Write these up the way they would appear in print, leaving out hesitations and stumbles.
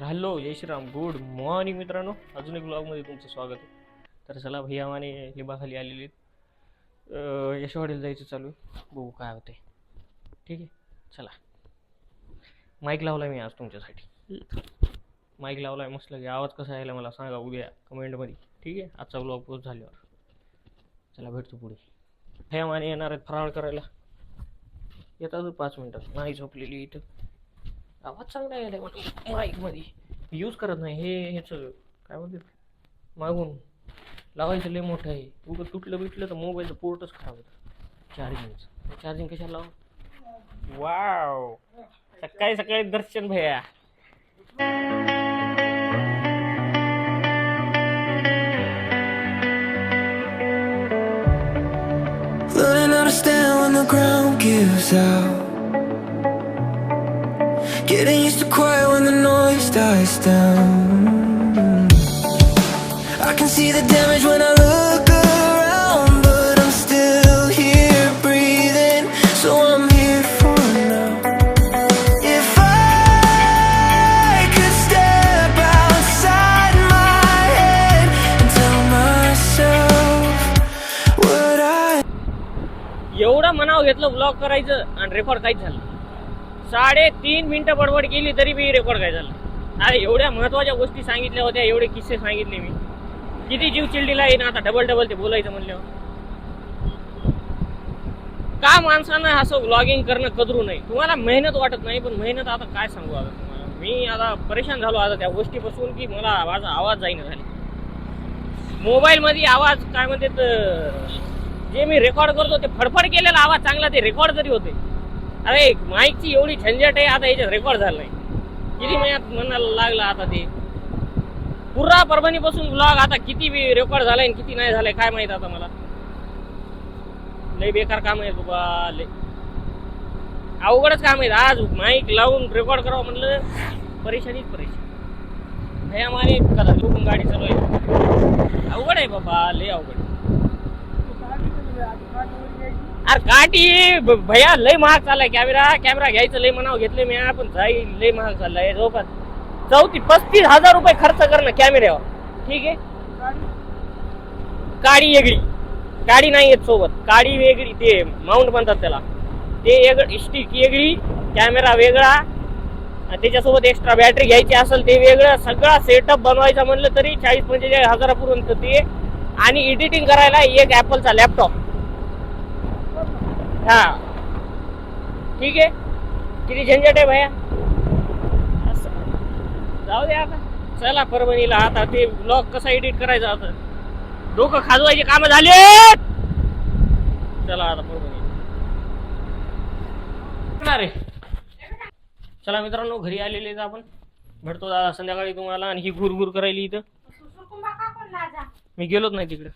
Hello जय Shriram, good morning मित्रांनो. अजून एक ब्लॉगमध्ये तुमचं स्वागत आहे. तर चला भैया माने लिंबाखाली आलेले आहेत. यशवाडीला जायचं चालू आहे, बघू काय होते. ठीक आहे, चला. माईक लावला मी आज तुमच्यासाठी. माईक लावला आहे मस्त. लगे आवाज कसा यायला मला सांगा उद्या कमेंटमध्ये. ठीक आहे, आजचा ब्लॉग पोस्ट झाल्यावर. चला भेटतो पुढे. भैया माने येणार आहेत फराळ करायला. येतात 5 मिनटात. नाही झोपलेली इथं. आवाज चांगला यायला माईकमध्ये. यूज करत नाही हे. ह्याचं काय म्हणतात, मागून लावायचं लय मोठं आहे. उगं तुटलं बिटलं तर मोबाईलचं पोर्टच खराब होतं. चार्जिंग कशाला लावा. वाव, सकाळी सकाळी दर्शन भैया. Learning how to stand when the ground gives out. Getting used to quiet when the noise dies down. I can see the damage when I look around, but I'm still here breathing, so I'm here for now. If I could step outside my head and tell myself what I एवढं मनाव घेतलं blog करायचं आणि record काहीच झालं. 3.5 मिनिटं बडबड केली तरी बी रेकॉर्ड काय झालं. अरे एवढ्या महत्वाच्या गोष्टी सांगितल्या होत्या, एवढे किस्से सांगितले मी. किती जीव चिडलेला आहे ना आता डबल ते बोलायचं म्हणल्यावर. का माणसानं असं ब्लॉगिंग करणं कदरू नाही. तुम्हाला मेहनत वाटत नाही, पण मेहनत आता काय सांगू आता तुम्हाला. मी आता परेशान झालो आता त्या गोष्टीपासून की मला माझा आवाज जाईना झाले. मोबाईलमध्ये आवाज काय म्हणते, जे मी रेकॉर्ड करतो ते फडफड केलेला आवाज चांगला ते रेकॉर्ड तरी होते. अरे माईकची एवढी झंझट आहे, आता याच्यात रेकॉर्ड झालं नाही. किती महिन्यात म्हणायला लागला आता ते. पुरा परभणीपासून ब्लॉग आता किती रेकॉर्ड झालाय आणि किती नाही झालंय काय माहित आता मला. लय बेकार काम आहे बाबा, लय अवघडच काम आहे. आज माईक लावून रेकॉर्ड करावं म्हणलं परेशानीच परेशान. भैया माने कदा लोकून गाडी चालू आहे. अवघड आहे बाबा, लय अवघड. अरे काठी भैया लय महाग चाललाय. कॅमेरा घ्यायचं लय मनाव घेतलं मी, पण जाईल लय महाग चाललाय. जवळपास 35,000 रुपये खर्च करणं कॅमेऱ्यावर. ठीक आहे, गाडी वेगळी, गाडी नाही येत सोबत, गाडी वेगळी. ते माउंट म्हणतात त्याला, ते स्टिक वेगळी, कॅमेरा वेगळा, त्याच्यासोबत एक्स्ट्रा बॅटरी घ्यायची असेल ते वेगळं. सगळा सेटअप बनवायचा म्हणलं तरी 40-45 हजारापर्यंत ते. आणि एडिटिंग करायला एक ऍपलचा लॅपटॉप. हा ठीक आहे, किती झंझट आहे भैया. जाऊ दे आता, चला परभणीला. आता ते ब्लॉग कसा एडिट करायचा आता डोकं खाजवायचे काम झाले. चला आता परभणी रे. चला मित्रांनो, घरी आलेले आपण. भेटतो दादा संध्याकाळी तुम्हाला. आणि ही घुरघुर करायली इथं. मी गेलोच नाही तिकडे,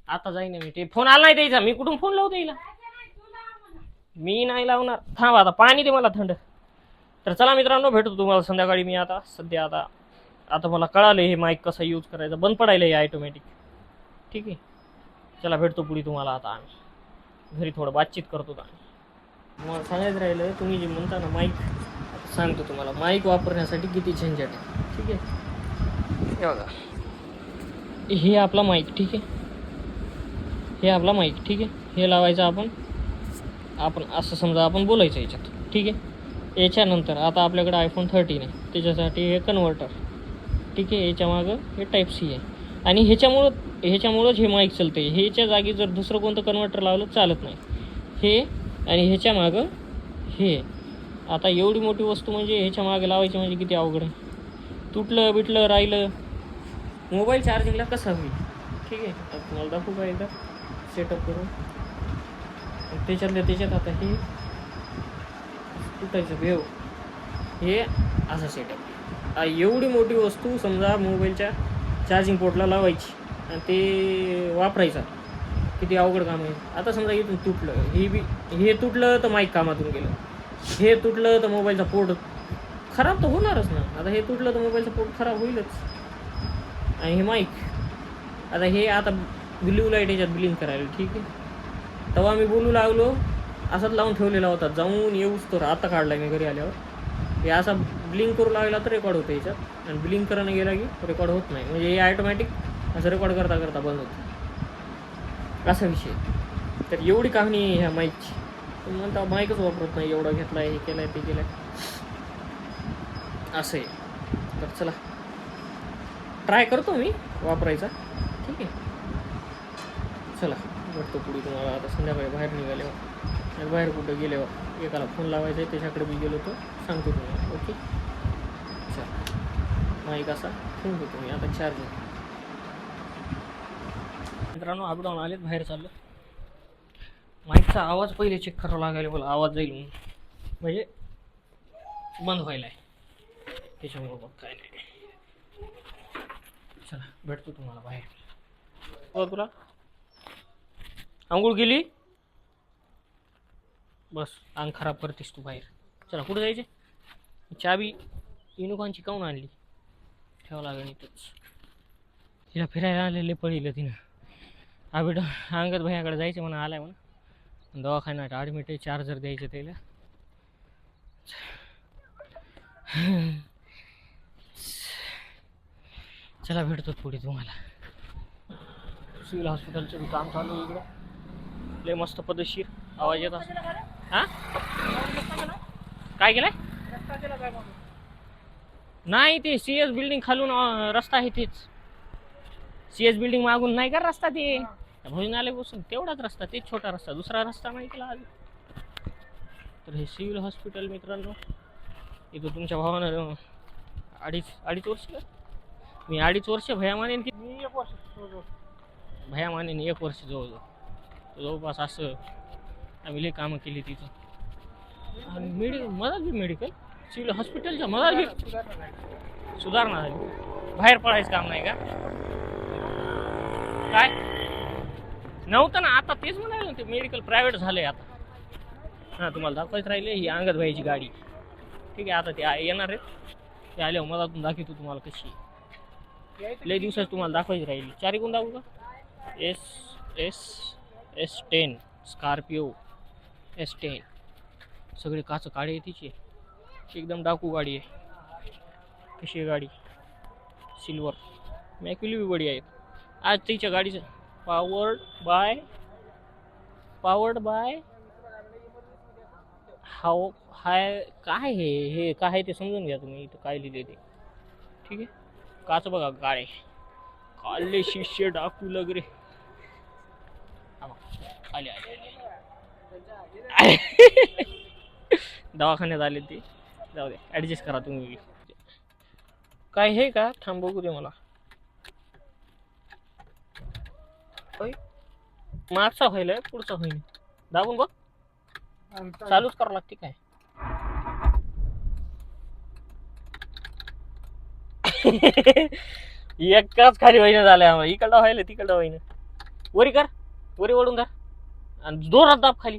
आता जाईन मी. ते फोन आला नाही द्यायचा, मी कुठून फोन लावतो हिला. मी नाही लावणार, थांब आता पाणी दे मला थंड. तर चला मित्रांनो, भेटतो तुम्हाला संध्याकाळी. मी आता सध्या आता मला कळालं हे माईक कसा यूज करायचा. बंद पडायला हे ऑटोमॅटिक. ठीक आहे, चला भेटतो पुढे तुम्हाला. आता आम्ही घरी थोडं बातचीत करतो. तुम्हाला सांगायचं राहिलं, तुम्ही जे म्हणता ना माईक, सांगतो तुम्हाला माईक वापरण्यासाठी किती झंझट आहे. ठीक आहे, हे बघा, हे आपला माईक. ठीक आहे, हे आपला माईक. ठीक आहे, हे लावायचं आपण असं समजा आपण बोलायचं याच्यात. ठीक आहे, याच्यानंतर आता आपल्याकडे iPhone 13 आहे, त्याच्यासाठी हे कन्व्हर्टर. ठीक आहे, याच्या मागं हे टाईप-C आहे. आणि ह्याच्यामुळंच हे माईक चालते. ह्याच्या जागी जर दुसरं कोणतं कन्व्हर्टर लावलं चालत नाही. हे आणि ह्याच्या मागं हे. आता एवढी मोठी वस्तू म्हणजे ह्याच्या मागं लावायची म्हणजे किती अवघड आहे. तुटलं बिटलं राहिलं, मोबाईल चार्जिंगला कसं होईल. ठीक आहे, तुम्हाला दाखवू का एकदा सेटअप करून. त्याच्यात आता हे तुटायचं भेव, हे असं सेटअप. एवढी मोठी वस्तू समजा मोबाईलच्या चार्जिंग पोर्टला लावायची आणि ते वापरायचा, किती अवघड काम आहे. आता समजा इथून तुटलं, हे तुटलं तर माईक कामातून गेलं. हे तुटलं तर मोबाईलचा पोर्ट खराब तर होणारच ना. आता हे तुटलं तर मोबाईलचा पोर्ट खराब होईलच. आणि हे माईक आता हे ब्ल्यू लाईट याच्यात ब्लिंक करायला. ठीक आहे, तेव्हा मी बोलू लागलो, असंच लावून ठेवलेला होता. जाऊन येऊच तर आता काढला मी घरी आल्यावर. हे असा ब्लिंक करू लागला तर रेकॉर्ड होतं याच्यात, आणि ब्लिंक करायला गेला की रेकॉर्ड होत नाही. म्हणजे हे ऑटोमॅटिक असं रेकॉर्ड करता करता बंद होतं, असा विषय. तर एवढी कहाणी आहे ह्या माईकची. तुम्ही म्हणता माईकच वापरत नाही, एवढा घेतला आहे, हे केलं आहे, ते केलं आहे, असं आहे. तर चला ट्राय करतो मी वापरायचा, ठीक आहे. चला भेटतो पुढे तुम्हाला. आता संध्याकाळी बाहेर निघाल्यावर आणि बाहेर कुठं गेल्यावर एकाला फोन लावायचा आहे, त्याच्याकडे मी गेलो तर सांगतो तुम्हाला. ओके चला, माईक असा ठेवून देतो मी आता चार्जिंग. मित्रांनो अपडाऊन आलेत, बाहेर चाललं. माईकचा आवाज पहिले चेक करावा लागेल, मला आवाज जाईल म्हणून, म्हणजे बंद व्हायला आहे त्याच्यामुळं. बघ काय नाही. चला भेटतो तुम्हाला बाहेर. हो तुला आंघोळ केली, बस अंग खराब करतेस तू बाहेर. चला कुठं जायचे? चाबी युनिकॉर्नची काऊन आणली? ठेवा लागेल इथंच. तिला फिरायला आलेले पडलं तिनं. आबीड अंगद भैयाकडे जायचं म्हणून आलाय म्हणून, दवाखान्यात ॲडमिट आहे, चार्जर द्यायचं त्याला. चला भेटतो पुढे तुम्हाला. सिव्हिल हॉस्पिटलचं बी काम चालू आहे इकडं, लय मस्त पद्धतशीर आवाज येत असतो. हां काय केलंय? नाही ते CS बिल्डिंग खालून रस्ता आहे, तेच CS बिल्डिंग मागून नाही का रस्ता, ते भोजनालय बसून तेवढाच रस्ता, तेच छोटा रस्ता, दुसरा रस्ता नाही केला अजून. तर हे सिव्हिल हॉस्पिटल मित्रांनो, इथं तुमच्या भावानं अडीच वर्ष, मी 2.5 वर्ष, भया मानेन की मी 1 वर्ष, भया मानेन 1 वर्ष जवळपास असं आम्ही लई कामं केली तिथं. आणि मधात बी मेडिकल सिव्हिल हॉस्पिटलच्या मधात बी सुधारणा झाली. बाहेर पडायचं काम नाही का? काय नव्हतं ना, आता तेच म्हणाले ते मेडिकल प्रायव्हेट झालंय आता. हां तुम्हाला दाखवायचं राहिले, ही अंगद भाईची गाडी, ठीक आहे. आता ते येणार आहेत, ते आल्यावर मधातून दाखवतो तुम्हाला कशी. लई दिवसाच तुम्हाला दाखवायची राहिली. 4 कोण दाखवू का? S10 स्कॉर्पिओ S10, सगळे काच काळे आहे तिचे, एकदम डाकू गाडी आहे. कशी आहे गाडी? सिल्वर. मॅक्युली बी बडी आहेत. आज तिच्या गाडीचं पावर्ड बाय हाव हाय. काय हे काय आहे ते समजून घ्या तुम्ही, इथं काय लिहिले ते, ठीक आहे. काच बघा काळे काले शिष्य डाकू लग रे. आले दवाखान्यात आले ते, जाऊ दे ॲडजस्ट करा तुम्ही. काय हे का? थांब बघू दे मला. मागचा व्हायला पुढचा होईल, दाबून बघ. चालूच करावं लागते काय? एकाच खाली व्हायला झालं, इकडला व्हायला तिकडला व्हायला. वरी कर, वरी ओढून धर आणि जोरात दाब खाली.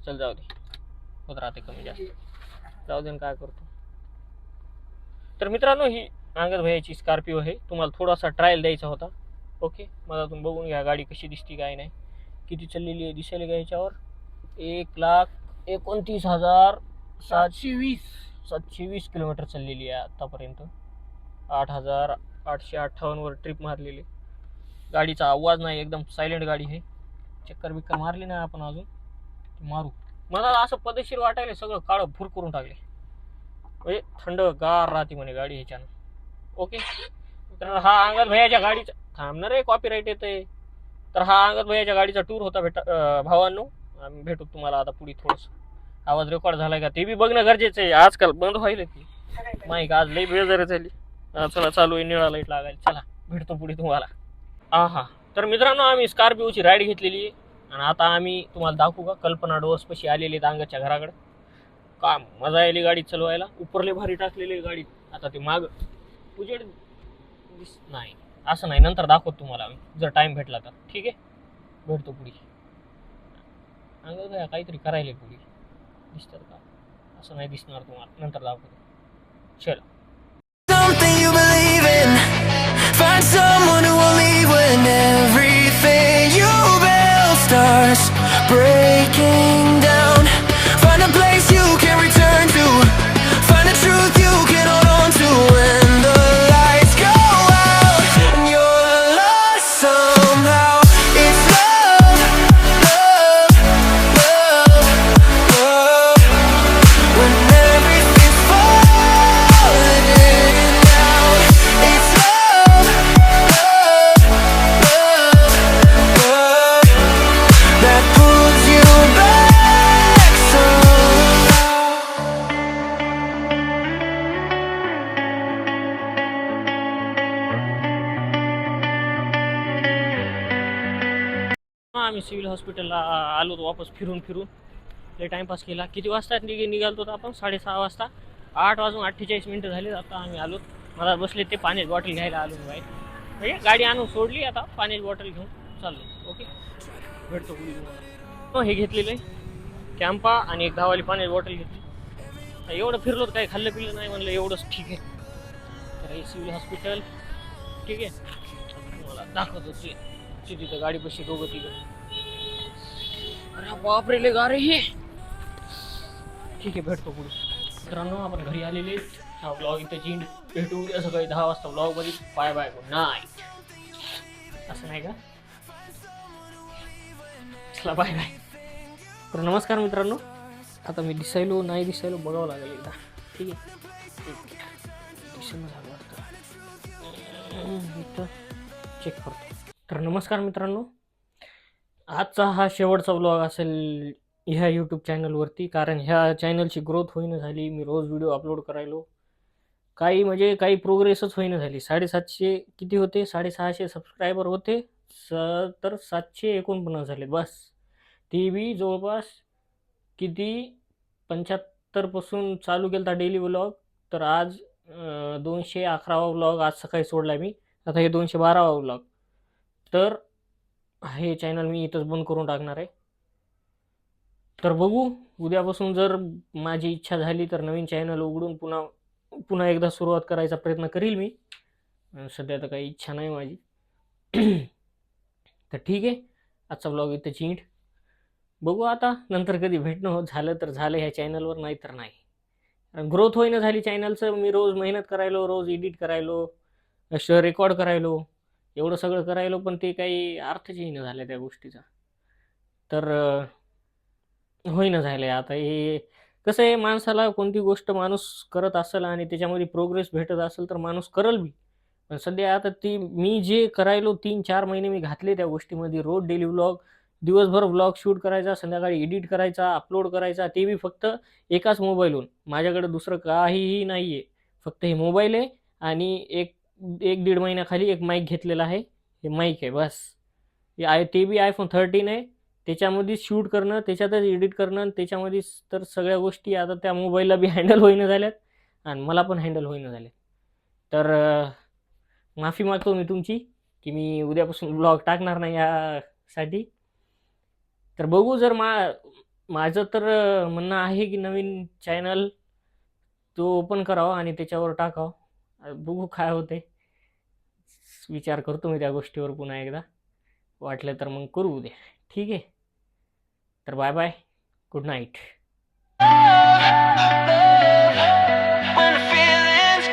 चल जाऊ दे, होत राहते कमी जास्त, जाऊ दे. काय करतो. तर मित्रांनो ही अंगद भैयाची स्कॉर्पिओ आहे. तुम्हाला थोडासा ट्रायल द्यायचा होता. ओके, मला तुम्ही बघून घ्या गाडी कशी दिसती काय नाही, किती चाललेली आहे दिसायला का याच्यावर. 1,29,720 किलोमीटर चाललेली आहे आतापर्यंत. 8,858 वर ट्रिप मारलेली. गाडीचा आवाज नाही, एकदम सायलेंट गाडी आहे. चक्कर बिक्कर मारली नाही आपण अजून, मारू. मला असं पद्धतशीर वाटायला सगळं काळं भूर करून टाकले, म्हणजे थंड गार राहते म्हणे गाडी ह्याच्यानं. ओके, तर हा अंगद भैयाच्या गाडीचा थांबणार आहे, कॉपीराईट येते. तर हा अंगद भैयाच्या गाडीचा टूर होता भावांनो. आम्ही भेटू तुम्हाला आता पुढे. थोडंसं आवाज रेकॉर्ड झालाय का ते बी बघणं गरजेचं आहे. आजकाल बंद व्हायला ती माईक, आज लई बेजारी झाली. चला चालू आहे, निळा लाईट लागायला. चला भेटतो पुढे तुम्हाला. हा तर मित्रांनो आम्ही स्कॉर्पिओची राईड घेतलेली आहे आणि आता आम्ही तुम्हाला दाखवू का कल्पना डोअर्सपाशी आलेले अंगदच्या घराकडे. का मजा आली गाडी चालवायला, उपरले भारी टाकलेली गाडी. आता ते माग उजेड नाही, असं नाही, नंतर दाखवतो तुम्हाला आम्ही जर टाइम भेटला तर, ठीक आहे. भेटतो पुढे. अंगद भैया काहीतरी करायला पुढे दिसतात का? असं नाही दिसणार तुम्हाला, नंतर दाखवतो. चल. Something you believe in. Find someone who will leave when everything you build starts breaking down. Find a place you can return आम्ही सिव्हिल हॉस्पिटलला आलो वापस फिरून लय टाइमपास केला. किती वाजता निघालो होतो आपण? 6:30 वाजता. 8:48 झाले. आता आम्ही आलो. मला बसले ते पाण्याची बॉटल घ्यायला आलो बाहेर. म्हणजे गाडी आणून सोडली, आता पाण्याची बॉटल घेऊन चाललो. ओके, भेटतो पुढे तुम्हाला. हे घेतलेलं आहे कॅम्पा आणि एक 10 वाली पाण्याची बॉटल घेतली. एवढं फिरलो तर काही खाल्लं पिल्लं नाही, म्हणलं एवढंच ठीक आहे. तर हे सिव्हिल हॉस्पिटल ठीक आहे. तुम्हाला दाखवतो ते तिथं गाडीपाशी दोघं तिघं. अरे बापरे लय गार हे. ठीक आहे, भेटतो पुढे. मित्रांनो आपण घरी आलेले. हा ब्लॉग इथे चेंज. भेटू उद्या सकाळी 10 वाजता ब्लॉग मध्ये. Bye bye, good night. असं नाही का? चला बाय बाय. तर नमस्कार मित्रांनो. आता मी दिसायलो नाही दिसायलो बघावं लागेल एकदा. ठीक आहे, दिसेना झालं आता. चेक करतो. तर नमस्कार मित्रांनो, आजचा हा शेवटचा ब्लॉग असेल ह्या यूट्यूब चॅनलवरती. कारण ह्या चॅनलची ग्रोथ होईना झाली. मी रोज व्हिडिओ अपलोड करायलो, काही म्हणजे काही प्रोग्रेसच होईना झाली. 750 किती होते, 650 सबस्क्रायबर होते, तर 749 झाले बस. ती बी जवळपास किती 75 पासून चालू केला डेली व्लॉग. तर आज 211वा व्लॉग आज सकाळी सोडला मी. आता हे 212वा व्लॉग. तर हे चॅनल मी इथंच बंद करून टाकणार आहे. तर बघू, उद्यापासून जर माझी इच्छा झाली तर नवीन चॅनल उघडून पुन्हा एकदा सुरुवात करायचा प्रयत्न करील मी. सध्या तर काही इच्छा नाही माझी. तर ठीक आहे, आजचा ब्लॉग इथे चींट. बघू आता नंतर कधी भेटणं होत झालं तर झालं ह्या चॅनलवर, नाही तर नाही. ग्रोथ होईना झाली चॅनलचं. मी रोज मेहनत करायलो, रोज एडिट करायलो, रेकॉर्ड करायलो, एवढं सगळं करायलो, पण ते काही अर्थच येईना झालं त्या गोष्टीचा. तर होईना झालंय. आता हे कसं आहे, माणसाला कोणती गोष्ट माणूस करत असेल आणि त्याच्यामध्ये प्रोग्रेस भेटत असेल तर माणूस करल बी. पण सध्या आता ती मी जे करायलो 3-4 महिने मी घातले त्या गोष्टीमध्ये. रोज डेली व्लॉग, दिवसभर व्लॉग शूट करायचा, संध्याकाळी एडिट करायचा, अपलोड करायचा, ते बी फक्त एकाच मोबाईलहून. माझ्याकडे दुसरं काहीही नाही आहे, फक्त हे मोबाईल आहे आणि एक 1-1.5 महिन्याखाली एक माईक घेतलेला आहे. हे माईक आहे बस. ते बी iPhone 13 आहे. त्याच्यामध्येच शूट करणं, त्याच्यातच एडिट करणं आणि त्याच्यामध्येच तर सगळ्या गोष्टी आता त्या मोबाईलला बी हँडल होईना झाल्यात आणि मला पण हँडल होईना झाले. तर माफी मागतो मी तुमची की मी उद्यापासून ब्लॉग टाकणार नाही यासाठी. तर बघू, जर माझं तर म्हणणं आहे की नवीन चॅनल तो ओपन करावा आणि त्याच्यावर टाकावं. बघू काय होते. विचार करतो मी त्या गोष्टीवर पुन्हा एकदा. वाटलं तर मग करू उद्या. ठीक आहे, तर बाय बाय, गुड नाईट.